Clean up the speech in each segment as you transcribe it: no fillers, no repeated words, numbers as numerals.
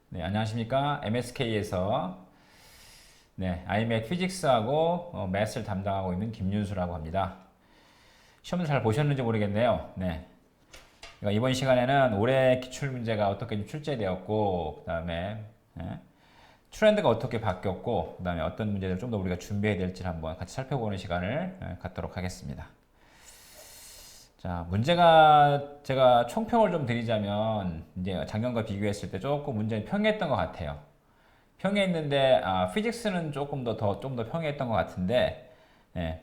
네, 안녕하십니까. MSK에서 아이맥 피직스하고 매스를 담당하고 있는 김윤수라고 합니다. 시험을 잘 보셨는지 모르겠네요. 그러니까 이번 시간에는 올해 기출문제가 어떻게 출제되었고, 그 다음에 트렌드가 어떻게 바뀌었고, 그 다음에 어떤 문제를 좀 더 우리가 준비해야 될지를 한번 같이 살펴보는 시간을 갖도록 하겠습니다. 자, 문제가 제가 총평을 좀 드리자면 이제 작년과 비교했을 때 조금 문제는 평이했던 것 같아요. 평이했는데 피직스는 좀 더 평이했던 것 같은데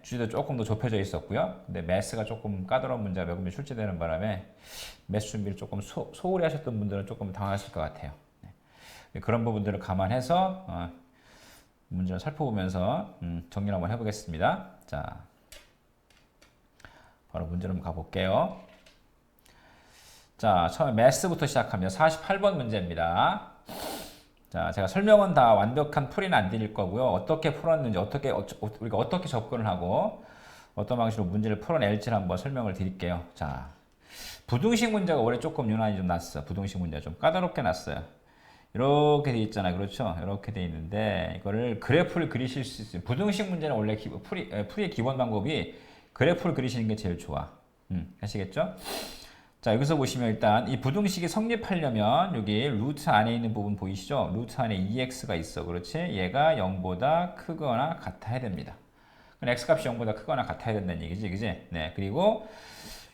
주제도 조금 더 좁혀져 있었고요. 근데 매스가 조금 까다로운 문제가 몇 군데 출제되는 바람에 매스 준비를 조금 소홀히 하셨던 분들은 조금 당황했을 것 같아요. 그런 부분들을 감안해서 문제를 살펴보면서 정리를 한번 해보겠습니다. 자, 바로 문제로 한번 가볼게요. 자, 처음에 매스부터 시작합니다. 48번 문제입니다. 자, 제가 설명은 다 완벽한 풀이는 안 드릴 거고요. 어떻게 풀었는지, 우리가 어떻게 접근을 하고, 어떤 방식으로 문제를 풀어낼지를 한번 설명을 드릴게요. 자, 부등식 문제가 올해 조금 유난히 좀 났어. 부등식 문제가 좀 까다롭게 났어요. 이렇게 돼 있잖아요. 그렇죠? 이렇게 돼 있는데, 이거를 그래프를 그리실 수 있어요. 부등식 문제는 원래 풀이의 기본 방법이 그래프를 그리시는 게 제일 좋아. 아시겠죠? 자, 여기서 보시면 일단 이 부등식이 성립하려면 여기 루트 안에 있는 부분 보이시죠? 루트 안에 2x가 있어. 그렇지? 얘가 0보다 크거나 같아야 됩니다. 그럼 x값이 0보다 크거나 같아야 된다는 얘기지. 그지? 네. 그리고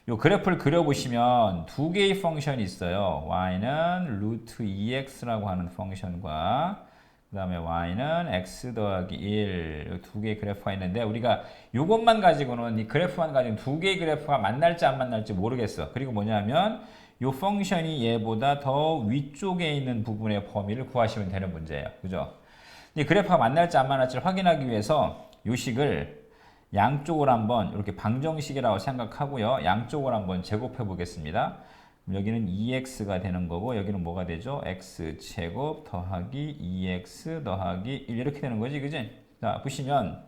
요 그래프를 그려보시면 두 개의 펑션이 있어요. y는 루트 2x라고 하는 펑션과 그 다음에 y는 x 더하기 1 두 개의 그래프가 있는데 우리가 이것만 가지고는 이 그래프만 가지고 두 개의 그래프가 만날지 안 만날지 모르겠어. 그리고 뭐냐면 이 펑션이 얘보다 더 위쪽에 있는 부분의 범위를 구하시면 되는 문제예요. 그죠? 이 그래프가 만날지 안 만날지를 확인하기 위해서 이 식을 양쪽을 한번 이렇게 방정식이라고 생각하고요. 양쪽을 한번 제곱해 보겠습니다. 여기는 2x가 되는 거고 여기는 뭐가 되죠? x제곱 더하기 2x 더하기 1 이렇게 되는 거지. 그지? 자, 보시면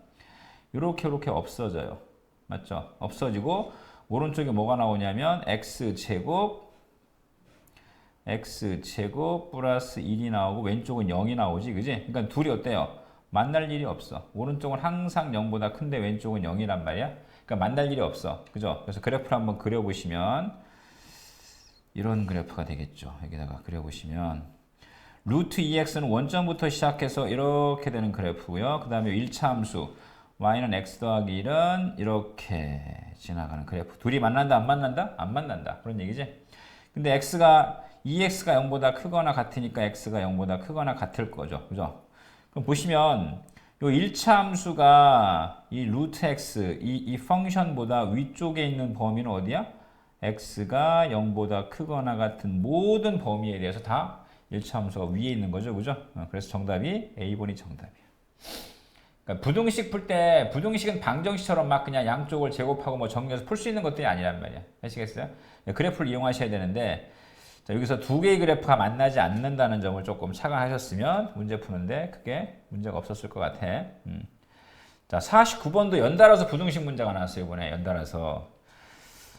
이렇게 없어져요. 맞죠? 없어지고 오른쪽에 뭐가 나오냐면 x제곱 플러스 1이 나오고 왼쪽은 0이 나오지. 그지? 그러니까 둘이 어때요? 만날 일이 없어. 오른쪽은 항상 0보다 큰데 왼쪽은 0이란 말이야. 그러니까 만날 일이 없어. 그죠? 그래서 그래프를 한번 그려보시면 이런 그래프가 되겠죠. 여기다가 그려보시면 루트 2x는 원점부터 시작해서 이렇게 되는 그래프고요. 그 다음에 1차 함수 y는 x 더하기 1은 이렇게 지나가는 그래프. 둘이 만난다 안 만난다? 안 만난다. 그런 얘기지. 근데 2x가 0보다 크거나 같으니까 x가 0보다 크거나 같을 거죠. 그죠? 그럼 보시면 요 1차 함수가 이 루트 x 이 펑션보다 위쪽에 있는 범위는 어디야? x가 0보다 크거나 같은 모든 범위에 대해서 다 1차 함수가 위에 있는 거죠. 그죠? 그래서 정답이 A번이 정답이에요. 그러니까 부등식 풀 때 부등식은 방정식처럼 막 그냥 양쪽을 제곱하고 뭐 정리해서 풀 수 있는 것들이 아니란 말이야. 아시겠어요? 그래프를 이용하셔야 되는데 자, 여기서 두 개의 그래프가 만나지 않는다는 점을 조금 착안하셨으면 문제 푸는데 크게 문제가 없었을 것 같아. 자, 49번도 연달아서 부등식 문제가 나왔어요. 이번에 연달아서.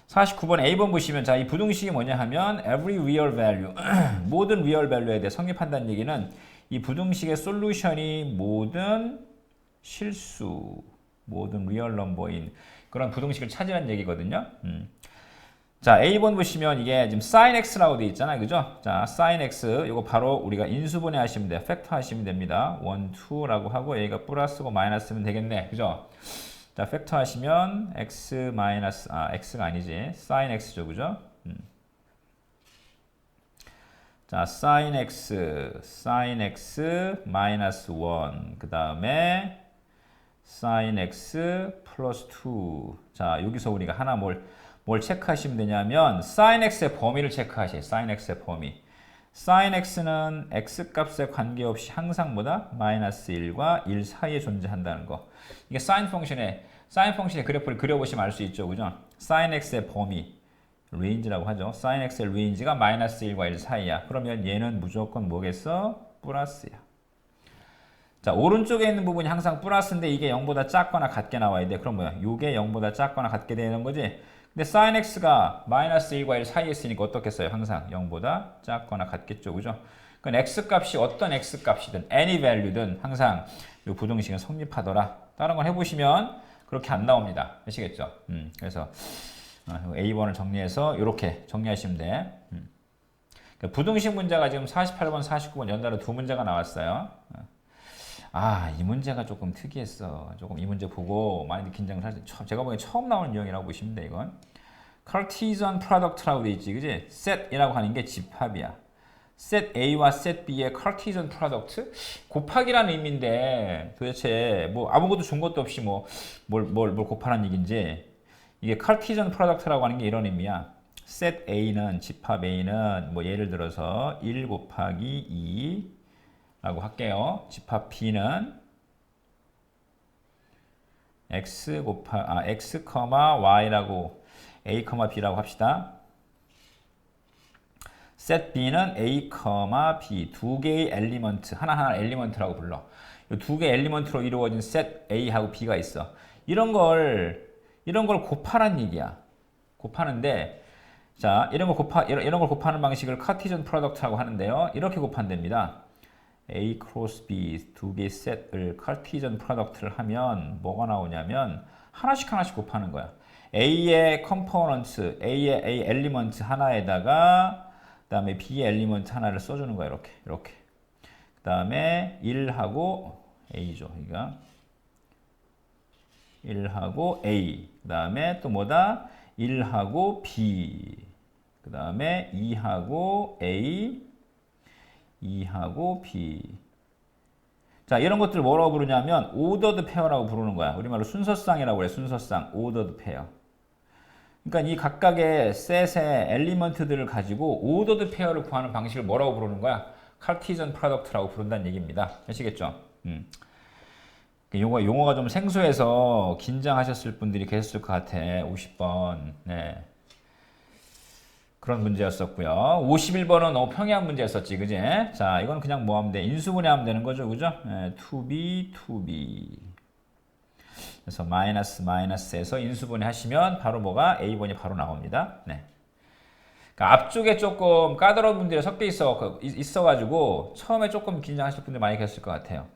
49번 A번 보시면 자, 이 부등식이 뭐냐 하면 every real value 모든 real value에 대해 성립한다는 얘기는 이 부등식의 솔루션이 모든 실수, 모든 real number인 그런 부등식을 찾으라는 얘기거든요. 자, A번 보시면 이게 지금 sin x라고 되어 있잖아요. 그죠? 자, sin x 이거 바로 우리가 인수분해 하시면 돼요. 팩터 하시면 됩니다. 1, 2라고 하고 여기가 플러스고 마이너스면 되겠네. 그죠? 자, 팩터 하시면 x 마이너스 x가 아니지. sin x죠. 그죠? 자, sin x 마이너스 1. 그다음에 sin x 플러스 2. 자, 여기서 우리가 하나 뭘 체크하시면 되냐면 sin x의 범위를 체크하세요. sin x의 범위. sin x는 x 값에 관계없이 항상 뭐다? 마이너스 1과 1 사이에 존재한다는 거. 이게 sin 펑션의 그래프를 그려보시면 알 수 있죠. 그죠? sin x의 범위, 레인지라고 하죠. sin x의 레인지가 마이너스 1과 1 사이야. 그러면 얘는 무조건 뭐겠어? 플러스야. 자, 오른쪽에 있는 부분이 항상 플러스인데 이게 0보다 작거나 같게 나와야 돼. 그럼 뭐야? 이게 0보다 작거나 같게 되는 거지. 근데 sin x가 마이너스 1과 1 사이에 있으니까 어떻겠어요? 항상 0보다 작거나 같겠죠. 그죠? 그건 x 값이 어떤 x 값이든 any value든 항상 이 부등식은 성립하더라. 다른 건 해보시면 그렇게 안 나옵니다. 아시겠죠? 그래서 A번을 정리해서 이렇게 정리하시면 돼. 그러니까 부등식 문제가 지금 48번, 49번 연달아 두 문제가 나왔어요. 이 문제가 조금 특이했어. 조금 이 문제 보고 많이 긴장을 하지. 제가 보기엔 처음 나오는 유형이라고 보시면 돼, 이건. Cartesian product라고 돼 있지, 그지? set이라고 하는 게 집합이야. set A와 set B의 Cartesian product? 곱하기라는 의미인데 도대체 뭐 아무것도 준 것도 없이 뭘 곱하라는 얘기인지 이게 Cartesian product라고 하는 게 이런 의미야. set A는 집합 A는 뭐 예를 들어서 1 곱하기 2 라고 할게요. 집합 B는 x, y라고 a, b라고 합시다. set B는 a, b 두 개의 엘리먼트, 하나하나 엘리먼트라고 불러. 이 두 개의 엘리먼트로 이루어진 set A하고 B가 있어. 이런 걸 곱하란 얘기야. 곱하는데 자, 이런 걸 곱하는 방식을 카티전 프로덕트라고 하는데요. 이렇게 곱한답니다. A 크로스 B 두 개의 셋을 카티전 프로덕트를 하면 뭐가 나오냐면 하나씩 곱하는 거야. A의 컴포넌트, A의 A 엘리먼트 하나에다가 그다음에 B의 엘리먼트 하나를 써주는 거야. 이렇게. 그다음에 1하고 A죠. 그러니까 1하고 A. 그다음에 또 뭐다? 1하고 B. 그다음에 2하고 A. 2하고 B. 자, 이런 것들을 뭐라고 부르냐면 오더드 페어라고 부르는 거야. 우리말로 순서쌍이라고 그래. 순서쌍. 오더드 페어. 그러니까 이 각각의 셋의 엘리먼트들을 가지고 오더드 페어를 구하는 방식을 뭐라고 부르는 거야? 카티전 프로덕트라고 부른다는 얘기입니다. 아시겠죠? 용어가 좀 생소해서 긴장하셨을 분들이 계셨을 것 같아. 50번. 네. 그런 문제였었고요. 51번은 너무 평이한 문제였었지, 그지? 자, 이건 그냥 뭐 하면 돼? 인수분해하면 되는 거죠, 그죠? 네, to be. 그래서 마이너스에서 인수분해 하시면 바로 뭐가 A번이 바로 나옵니다. 네. 그러니까 앞쪽에 조금 까다로운 분들이 섞여 있어가지고 처음에 조금 긴장하실 분들 많이 계셨을 것 같아요.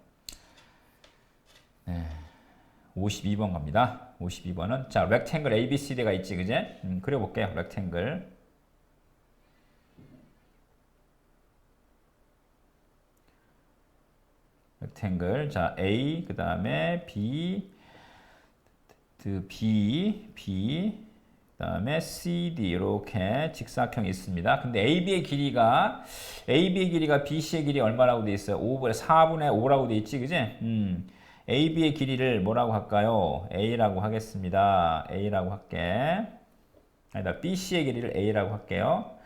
네. 52번 갑니다. 52번은 자, 렉탱글 ABCD가 있지, 그지? 그려볼게요. 렉탱글. 렉탱글. 자, A, 그 다음에 B, B, 그 다음에 CD 이렇게 직사각형이 있습니다. 근데 AB의 길이가 BC의 길이 얼마라고 돼 있어요? 4분의 5라고 돼 있지, 그지? AB의 길이를 뭐라고 할까요? A라고 하겠습니다. A라고 할게. 아니다, BC의 길이를 A라고 할게요.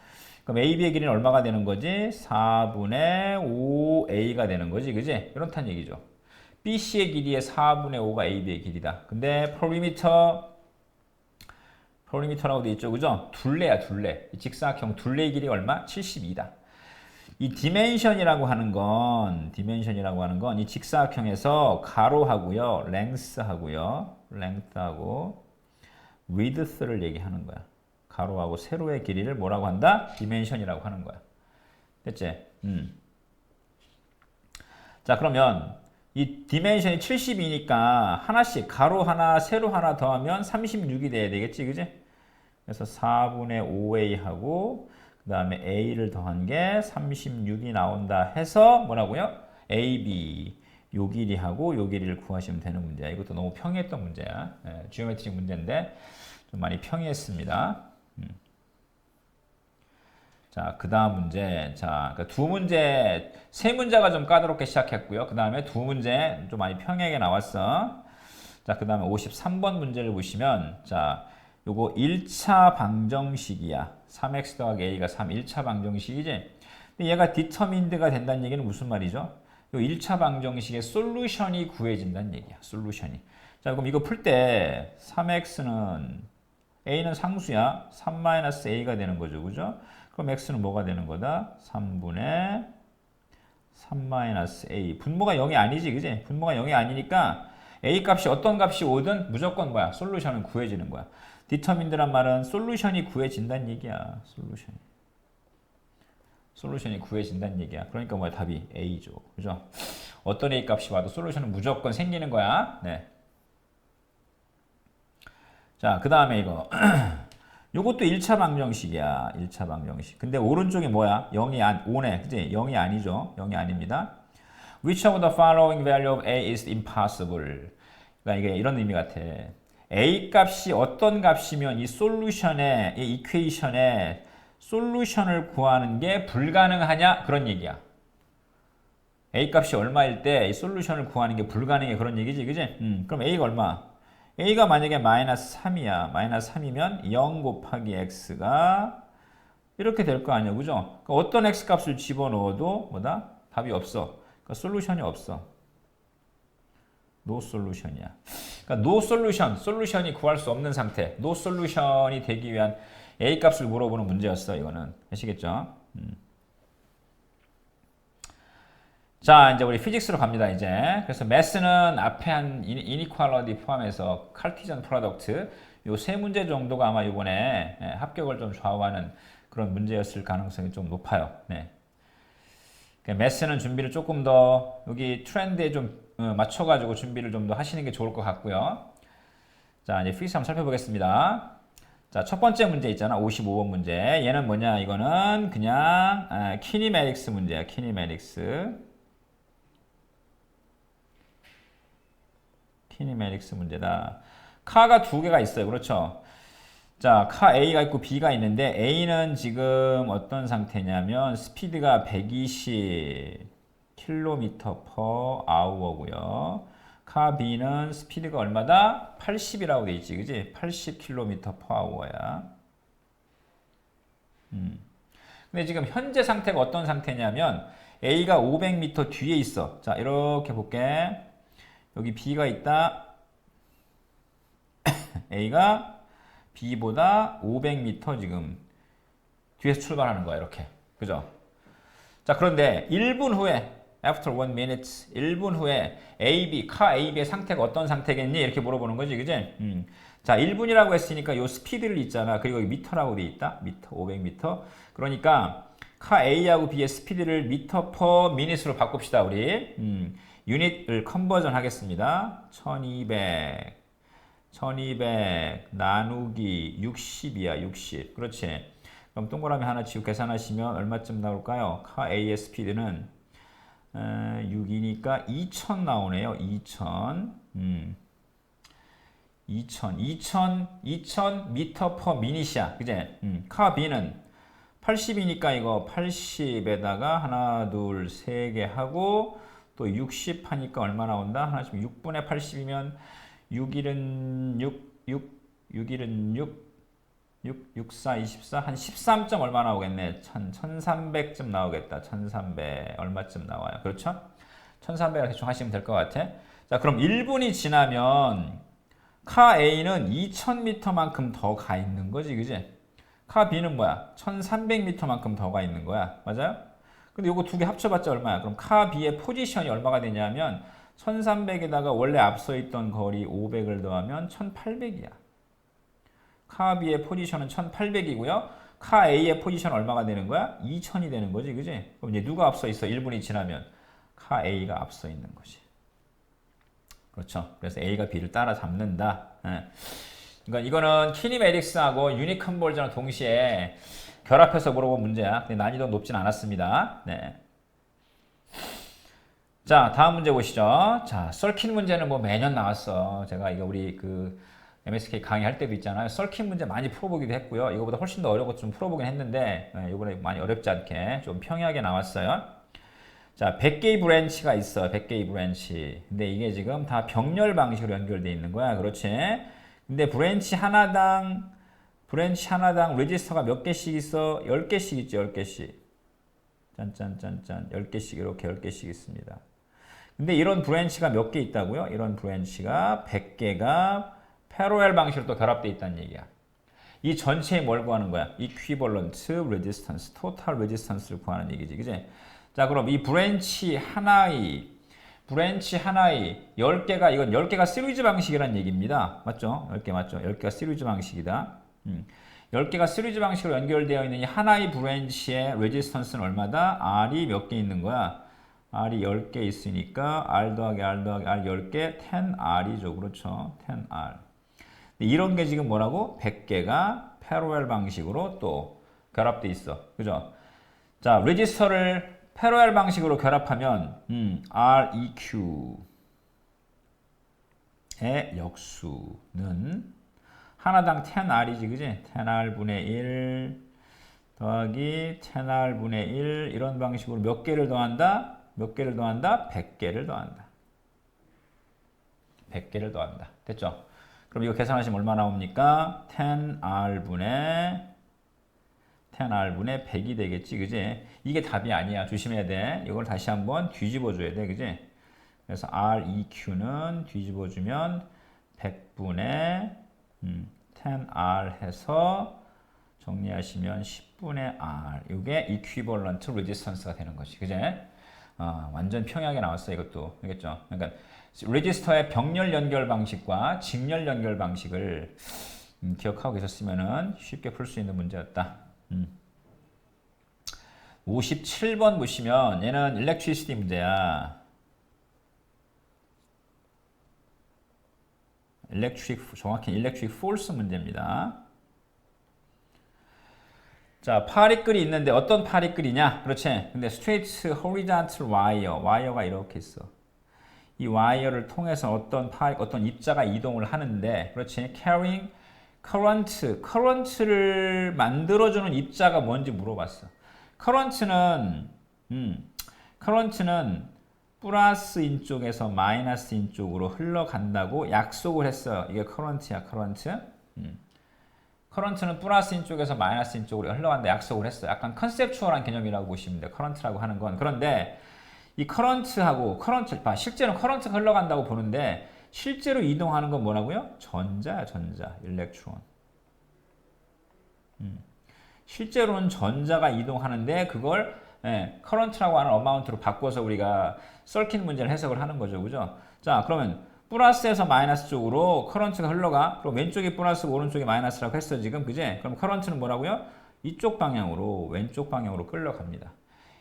그럼 AB의 길이는 얼마가 되는 거지? 4분의 5A가 되는 거지, 그지? 이렇다는 얘기죠. BC의 길이의 4분의 5가 AB의 길이다. 근데 퍼리미터라고 돼 있죠, 그죠? 둘레야, 둘레. 직사각형 둘레의 길이 얼마? 72다. 이 디멘션이라고 하는 건 이 직사각형에서 가로하고요, 랭스하고 위드스를 얘기하는 거야. 가로하고 세로의 길이를 뭐라고 한다? 디멘션이라고 하는 거야. 됐지? 자, 그러면 이 디멘션이 72니까 하나씩 가로 하나, 세로 하나 더하면 36이 돼야 되겠지, 그지? 그래서 4분의 5A하고 그 다음에 A를 더한 게 36이 나온다 해서 뭐라고요? AB 요 길이하고 요 길이를 구하시면 되는 문제야. 이것도 너무 평이했던 문제야. 지오메트릭 문제인데 좀 많이 평이했습니다. 자, 그 다음 문제. 자, 세 문제가 좀 까다롭게 시작했고요. 그 다음에 두 문제 좀 많이 평이하게 나왔어. 자, 그 다음에 53번 문제를 보시면, 자, 요거 1차 방정식이야. 3x 더하기 a가 3, 1차 방정식이지? 근데 얘가 디터민드가 된다는 얘기는 무슨 말이죠? 요 1차 방정식의 솔루션이 구해진다는 얘기야. 솔루션이. 자, 그럼 이거 풀 때 3x는 a는 상수야. 3-a가 되는 거죠. 그죠? 그럼 x는 뭐가 되는 거다? 3분의 3-a. 분모가 0이 아니지, 그지? 분모가 0이 아니니까 a 값이 어떤 값이 오든 무조건 뭐야? 솔루션은 구해지는 거야. determined란 말은 솔루션이 구해진다는 얘기야. 솔루션이 구해진다는 얘기야. 그러니까 뭐야? 답이 A죠. 그죠? 어떤 A 값이 와도 솔루션은 무조건 생기는 거야. 네. 자, 그 다음에 이거. 요것도 1차 방정식이야. 1차 방정식. 근데 오른쪽이 뭐야? 5네. 그치? 0이 아니죠. 0이 아닙니다. Which of the following value of A is impossible? 그러니까 이게 이런 의미 같아. A 값이 어떤 값이면 이 솔루션의, 이 이퀘이션의 솔루션을 구하는 게 불가능하냐? 그런 얘기야. A 값이 얼마일 때 이 솔루션을 구하는 게 불가능해. 그런 얘기지. 그지? 그럼 A가 얼마? A가 만약에 마이너스 3이야. 마이너스 3이면 0 곱하기 X가 이렇게 될 거 아니야. 그죠? 그러니까 어떤 X 값을 집어넣어도 뭐다? 답이 없어. 그러니까 솔루션이 없어. 노 솔루션이야. 그러니까 노 솔루션, 솔루션이 구할 수 없는 상태. 노 솔루션이 되기 위한 A 값을 물어보는 문제였어. 이거는. 아시겠죠? 자, 이제 우리 피직스로 갑니다, 이제. 그래서 매스는 앞에 한 이니퀄리티 포함해서 칼티전 프로덕트 요 세 문제 정도가 아마 이번에 합격을 좀 좌우하는 그런 문제였을 가능성이 좀 높아요. 네. 매스는 준비를 조금 더 여기 트렌드에 좀 맞춰가지고 준비를 좀 더 하시는 게 좋을 것 같고요. 자, 이제 피직스 한번 살펴보겠습니다. 자, 첫 번째 문제 있잖아. 55번 문제. 얘는 뭐냐? 이거는 그냥 키니매틱스 문제야. 키니매틱스 문제다. 카가 두 개가 있어요. 그렇죠? 자, 카 A가 있고 B가 있는데 A는 지금 어떤 상태냐면 스피드가 120 km/h고요. 카 B는 스피드가 얼마다? 80이라고 돼 있지. 그지? 80 km/h야. 근데 지금 현재 상태가 어떤 상태냐면 A가 500m 뒤에 있어. 자, 이렇게 볼게. 여기 B가 있다. A가 B보다 500m 지금 뒤에서 출발하는 거야. 이렇게. 그죠? 자, 그런데 1분 후에 after 1 minute 1분 후에 카 AB의 상태가 어떤 상태겠니? 이렇게 물어보는 거지. 그지? 자, 1분이라고 했으니까 요 스피드를 있잖아. 그리고 여기 미터라고 돼 있다. 미터, 500m. 그러니까 카 A하고 B의 스피드를 미터 퍼 미닛으로 바꿉시다. 우리. 유닛을 컨버전 하겠습니다. 1200 나누기 60이야. 60. 그렇지. 그럼 동그라미 하나 치고 계산하시면 얼마쯤 나올까요? 카 A의 스피드는 6이니까 2000 나오네요. 2000 미터 퍼 미닛이야. 그제? 카 B는 80이니까 이거 80에다가 하나, 둘, 세 개 하고 또 60 하니까 얼마 나온다? 하나 지금 6분의 80이면 6일은 6, 4, 24, 한 13점 얼마 나오겠네. 1300점 나오겠다. 1300 얼마쯤 나와요. 그렇죠? 1300을 대충 하시면 될 것 같아. 자, 그럼 1분이 지나면 카 A는 2000m만큼 더 가 있는 거지. 그지? 카 B는 뭐야? 1300m만큼 더 가 있는 거야. 맞아요? 근데 요거 두 개 합쳐봤자 얼마야? 그럼 카 B의 포지션이 얼마가 되냐면 1300에다가 원래 앞서 있던 거리 500을 더하면 1800이야. 카 B의 포지션은 1800이고요. 카 A의 포지션은 얼마가 되는 거야? 2000이 되는 거지. 그지? 그럼 이제 누가 앞서 있어? 1분이 지나면 카 A가 앞서 있는 거지. 그렇죠? 그래서 A가 B를 따라잡는다. 그러니까 이거는 키니매틱스하고 유닛 컨버전을 동시에 결합해서 물어본 문제야. 근데 난이도 높진 않았습니다. 네. 자, 다음 문제 보시죠. 자, 썰킷 문제는 뭐 매년 나왔어. 제가 이거 우리 그 MSK 강의할 때도 있잖아요. 썰킷 문제 많이 풀어보기도 했고요. 이거보다 훨씬 더 어려운 것 좀 풀어보긴 했는데 이번에 많이 어렵지 않게 좀 평이하게 나왔어요. 자, 100개의 브랜치가 있어. 100개의 브랜치. 근데 이게 지금 다 병렬 방식으로 연결되어 있는 거야. 그렇지? 근데 브랜치 하나당 레지스터가 몇 개씩 있어? 10개씩 있죠. 10개씩. 짠짠짠짠. 10개씩 이렇게 10개씩 있습니다. 근데 이런 브랜치가 몇 개 있다고요? 이런 브랜치가 100개가 패러렐 방식으로 또 결합되어 있다는 얘기야. 이 전체에 뭘 구하는 거야? 이퀴벌런트 레지스턴스, 토탈 레지스턴스를 구하는 얘기지. 그지? 자, 그럼 이 브랜치 브랜치 하나의 10개가 이건 10개가 시리즈 방식이라는 얘기입니다. 맞죠? 10개 맞죠? 10개가 시리즈 방식이다. 10개가 시리즈 방식으로 연결되어 있는 이 하나의 브랜치의 레지스턴스는 얼마다? R이 몇 개 있는 거야? R이 10개 있으니까 R 더하기 R 더하기 R 10개 10R이죠. 그렇죠? 10R. 이런 게 지금 뭐라고? 100개가 패러렐 방식으로 또 결합돼 있어. 그죠? 자, 레지스터를 패러렐 방식으로 결합하면 REQ의 역수는 하나당 10R이지, 그지? 10R분의 1 더하기 10R분의 1 이런 방식으로 몇 개를 더한다? 몇 개를 더한다? 100개를 더한다. 100개를 더한다. 됐죠? 그럼 이거 계산하시면 얼마 나옵니까? 10R분의 100이 되겠지, 그지? 이게 답이 아니야. 조심해야 돼. 이걸 다시 한번 뒤집어 줘야 돼, 그지? 그래서 REQ는 뒤집어 주면 100분의 10R 해서 정리하시면 10분의 R. 이게 equivalent resistance가 되는 것이, 그지? 완전 평이하게 나왔어, 이것도. 알겠죠? 그러니까 레지스터의 병렬 연결 방식과 직렬 연결 방식을 기억하고 계셨으면 쉽게 풀 수 있는 문제였다. 57번 보시면 얘는 electricity 문제야. 정확히 electric force 문제입니다. 자, 파리끌이 있는데 어떤 파리끌이냐? 그렇지. 근데 straight horizontal wire, 와이어가 이렇게 있어. 이 와이어를 통해서 어떤 입자가 이동을 하는데, 그렇지. carrying current를 만들어주는 입자가 뭔지 물어봤어. current는 플러스인 쪽에서 마이너스인 쪽으로 흘러간다고 약속을 했어요. 이게 current야, current. current는 플러스인 쪽에서 마이너스인 쪽으로 흘러간다 약속을 했어요. 약간 컨셉추얼한 개념이라고 보시면 돼요. current라고 하는 건. 그런데 이 current하고 실제로 current가 흘러간다고 보는데 실제로 이동하는 건 뭐라고요? 전자야, 전자. 일렉트론. 실제로는 전자가 이동하는데 그걸 current라고 하는 어마운트로 바꿔서 우리가 서킷 문제를 해석을 하는 거죠. 그죠? 자, 그러면 플러스에서 마이너스 쪽으로 커런트가 흘러가. 그럼 왼쪽이 플러스고 오른쪽이 마이너스라고 했어, 지금. 그지? 그럼 커런트는 뭐라고요? 이쪽 방향으로, 왼쪽 방향으로 끌려갑니다.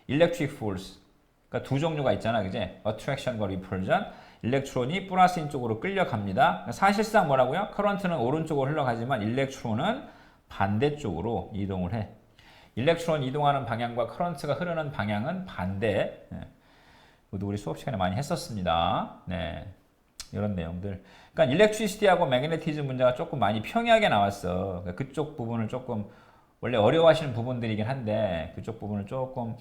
electric force. 그러니까 두 종류가 있잖아, 그지? attraction과 repulsion. 일렉트론이 플러스인 쪽으로 끌려갑니다. 사실상 뭐라고요? 커런트는 오른쪽으로 흘러가지만 일렉트론은 반대쪽으로 이동을 해. 일렉트론 이동하는 방향과 커런트가 흐르는 방향은 반대. 모두 우리 수업 시간에 많이 했었습니다. 네. 이런 내용들. 그러니까 일렉트리시티하고 매그네티즘 문제가 조금 많이 평이하게 나왔어. 그러니까 그쪽 부분을 조금 원래 어려워하시는 부분들이긴 한데 그쪽 부분을 조금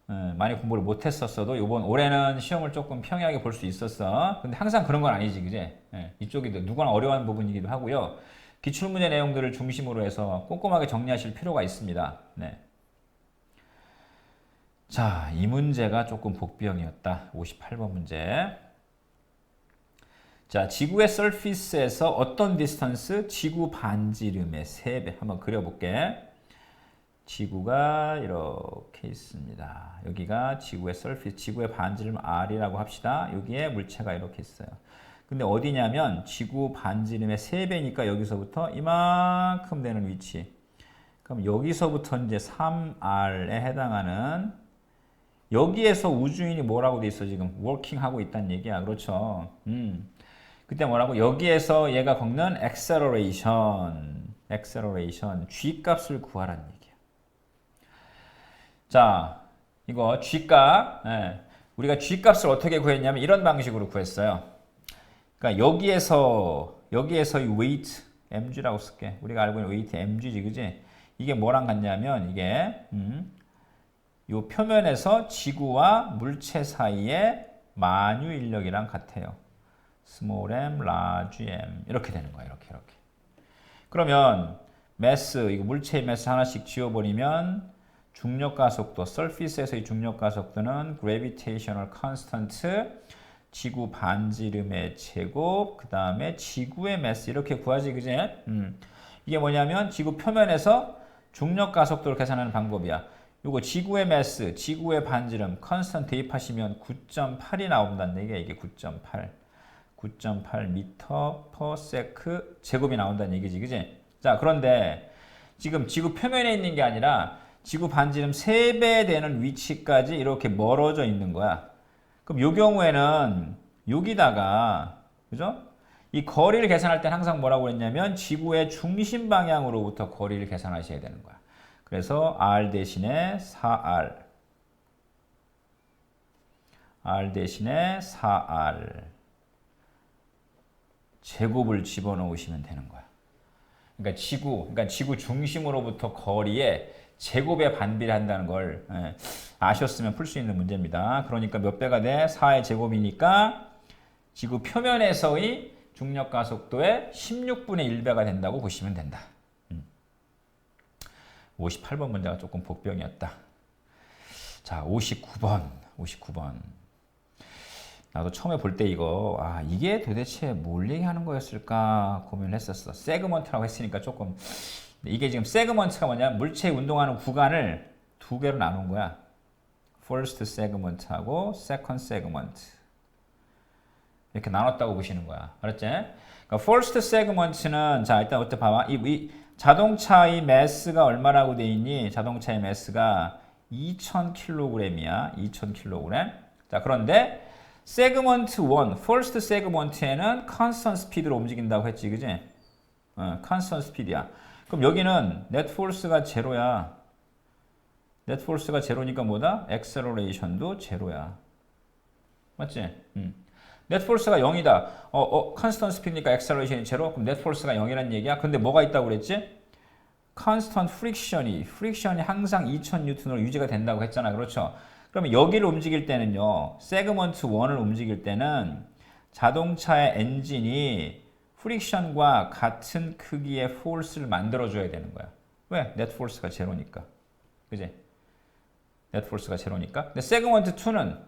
많이 공부를 못했었어도 이번 올해는 시험을 조금 평이하게 볼 수 있었어. 근데 항상 그런 건 아니지, 그제? 이쪽이 누구나 어려워하는 부분이기도 하고요. 기출문제 내용들을 중심으로 해서 꼼꼼하게 정리하실 필요가 있습니다. 네. 자, 이 문제가 조금 복비형이었다. 58번 문제. 자, 지구의 서피스에서 어떤 디스턴스? 지구 반지름의 3배. 한번 그려볼게. 지구가 이렇게 있습니다. 여기가 지구의 서피스, 지구의 반지름 R이라고 합시다. 여기에 물체가 이렇게 있어요. 근데 어디냐면 지구 반지름의 3배니까 여기서부터 이만큼 되는 위치. 그럼 여기서부터 이제 3R에 해당하는 여기에서 우주인이 뭐라고 돼 있어? 지금 워킹 하고 있다는 얘기야. 그렇죠? 그때 뭐라고? 여기에서 얘가 겪는 acceleration, G값을 구하라는 얘기야. 자, 이거 G값, 우리가 G값을 어떻게 구했냐면 이런 방식으로 구했어요. 그러니까 여기에서 이 weight, mg라고 쓸게. 우리가 알고 있는 weight mg지, 그지? 이게 뭐랑 같냐면 이게 요 표면에서 지구와 물체 사이의 만유 인력이랑 같아요. small m, large m 이렇게 되는 거야. 이렇게. 그러면 매스, 이거 물체의 매스 하나씩 지워버리면 중력 가속도, surface에서의 중력 가속도는 gravitational constant, 지구 반지름의 제곱, 그 다음에 지구의 매스 이렇게 구하지, 그지? 이게 뭐냐면 지구 표면에서 중력 가속도를 계산하는 방법이야. 요거 지구의 매스, 지구의 반지름 컨스턴트 대입하시면 9.8이 나온다는 얘기야. 이게 9.8. 9.8 미터 퍼 세크 제곱이 나온다는 얘기지. 그지? 자, 그런데 지금 지구 표면에 있는 게 아니라 지구 반지름 3배 되는 위치까지 이렇게 멀어져 있는 거야. 그럼 요 경우에는 여기다가 그죠? 이 거리를 계산할 땐 항상 뭐라고 했냐면 지구의 중심 방향으로부터 거리를 계산하셔야 되는 거야. 그래서 r 대신에 4r r 대신에 4r 제곱을 집어넣으시면 되는 거야. 그러니까 지구 중심으로부터 거리에 제곱에 반비례한다는 걸 아셨으면 풀 수 있는 문제입니다. 그러니까 몇 배가 돼? 4의 제곱이니까 지구 표면에서의 중력 가속도의 16분의 1배가 된다고 보시면 된다. 58번 문제가 조금 복병이었다. 자, 59번. 나도 처음에 볼 때 이거 이게 도대체 뭘 얘기하는 거였을까 고민을 했었어. 세그먼트라고 했으니까 조금 이게 지금 세그먼트가 뭐냐? 물체에 운동하는 구간을 두 개로 나눈 거야. first segment하고 second segment. 이렇게 나눴다고 보시는 거야. 알았지? 그러니까 first segment는 자, 일단 어때 봐봐. 이 자동차의 매스가 얼마라고 돼 있니? 자동차의 매스가 2000kg이야. 2000kg. 자, 그런데 세그먼트 1, first segment에는 constant speed로 움직인다고 했지. 그지? constant speed이야. 그럼 여기는 net force가 제로야. net force가 제로니까 뭐다? acceleration도 제로야. 맞지? net force가 0이다. constant speed니까 acceleration이 제로. 그럼 net force가 0이라는 얘기야. 근데 뭐가 있다고 그랬지? constant friction이 항상 2000N으로 유지가 된다고 했잖아. 그렇죠? 그러면 여기를 움직일 때는요. 세그먼트 1을 움직일 때는 자동차의 엔진이 프릭션과 같은 크기의 포스를 만들어줘야 되는 거야. 왜? net force가 제로니까. 그지? net force가 제로니까. 근데 세그먼트 2는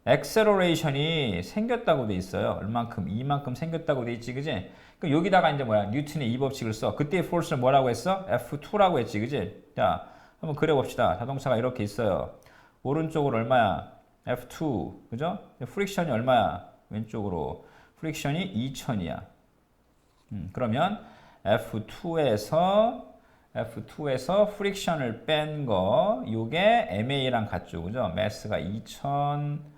액셀러레이션이 생겼다고 돼 있어요. 얼만큼? 이만큼 생겼다고 돼 있지. 그지? 그럼 여기다가 이제 뭐야? 뉴턴의 이 법칙을 써. 그때의 포스를 뭐라고 했어? F2라고 했지. 그지? 자, 한번 그려봅시다. 자동차가 이렇게 있어요. 오른쪽으로 얼마야? F2. 그죠? 프릭션이 얼마야? 왼쪽으로. 프릭션이 2000이야. 그러면 F2에서 프릭션을 뺀 거, 요게 MA랑 같죠. 그죠? 매스가 2000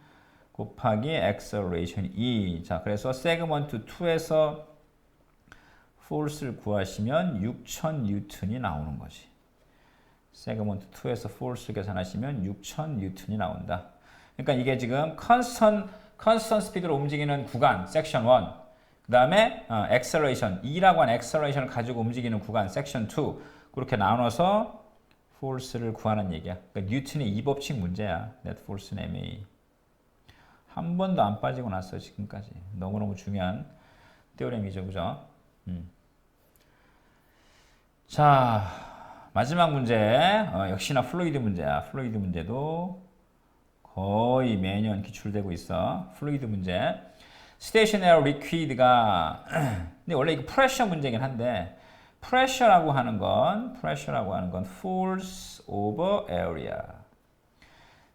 곱하기 액셀러레이션이 2. 자, 그래서 세그먼트 2에서 포스를 구하시면 6000N이 나오는 거지. 세그먼트 2에서 포스를 계산하시면 6000N이 나온다. 그러니까 이게 지금 컨스턴트 스피드로 움직이는 구간, 섹션 1. 그 다음에 액셀러레이션, E라고 하는 액셀러레이션을 가지고 움직이는 구간, 섹션 2. 그렇게 나눠서 포스를 구하는 얘기야. 그러니까 뉴턴의 이 법칙 문제야. net force는 MA. 한 번도 안 빠지고 났어, 지금까지. 너무너무 중요한 테오렘이죠. 그죠? 자, 마지막 문제. 역시나 플루이드 문제야. 플루이드 문제도 거의 매년 기출되고 있어. 플루이드 문제. 스테이셔너리 리퀴드가 근데 원래 이거 프레셔 문제긴 한데 프레셔라고 하는 건 force over area.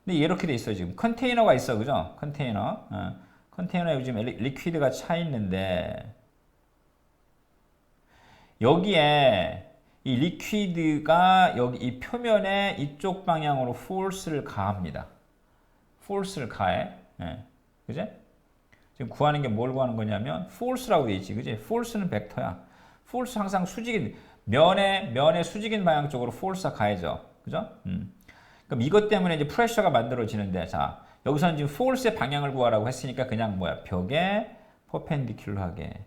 근데 이렇게 돼 있어. 지금 컨테이너가 있어. 그죠? 컨테이너에 요즘 리퀴드가 차 있는데 여기에 이 리퀴드가 여기 이 표면에 이쪽 방향으로 force를 가합니다. force를 가해. 그지? 지금 구하는 게 뭘 구하는 거냐면 force라고 돼 있지. 그지? force는 벡터야. force 항상 수직인 면의 수직인 방향 쪽으로 force가 가해져. 그죠? 그럼 이것 때문에 이제 프레셔가 만들어지는데 자, 여기서는 지금 force의 방향을 구하라고 했으니까 그냥 뭐야? 벽에 퍼펜디큘러하게.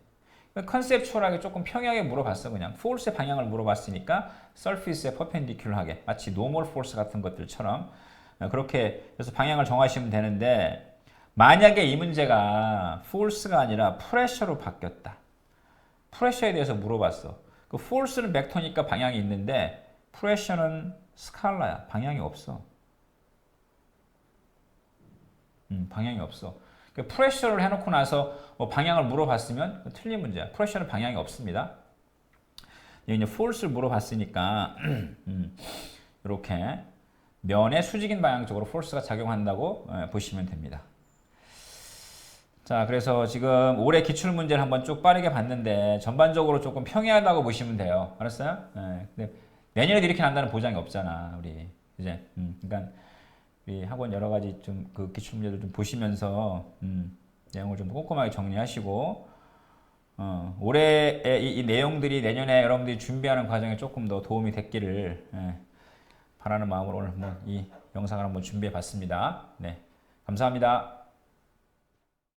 컨셉추얼하게 조금 평행하게 물어봤어. 그냥 force의 방향을 물어봤으니까 surface에 퍼펜디큘러하게. 마치 normal force 같은 것들처럼 그렇게 해서 방향을 정하시면 되는데 만약에 이 문제가 force가 아니라 pressure로 바뀌었다. 프레셔에 대해서 물어봤어. 그 force는 벡터니까 방향이 있는데 pressure는 스칼라야. 방향이 없어. 방향이 없어. 그 pressure를 해놓고 나서 뭐 방향을 물어봤으면 틀린 문제야. pressure는 방향이 없습니다. 이제 force를 물어봤으니까 이렇게 면의 수직인 방향 쪽으로 포스가 작용한다고 보시면 됩니다. 자, 그래서 지금 올해 기출 문제를 한번 쭉 빠르게 봤는데 전반적으로 조금 평이하다고 보시면 돼요. 알았어요? 근데 내년에도 이렇게 난다는 보장이 없잖아, 우리 이제. 그러니까 우리 학원 여러 가지 좀 그 기출 문제들 좀 보시면서 내용을 좀 꼼꼼하게 정리하시고 올해의 이 내용들이 내년에 여러분들이 준비하는 과정에 조금 더 도움이 됐기를 바라는 마음으로 오늘 한번 이 영상을 한번 준비해 봤습니다. 네, 감사합니다.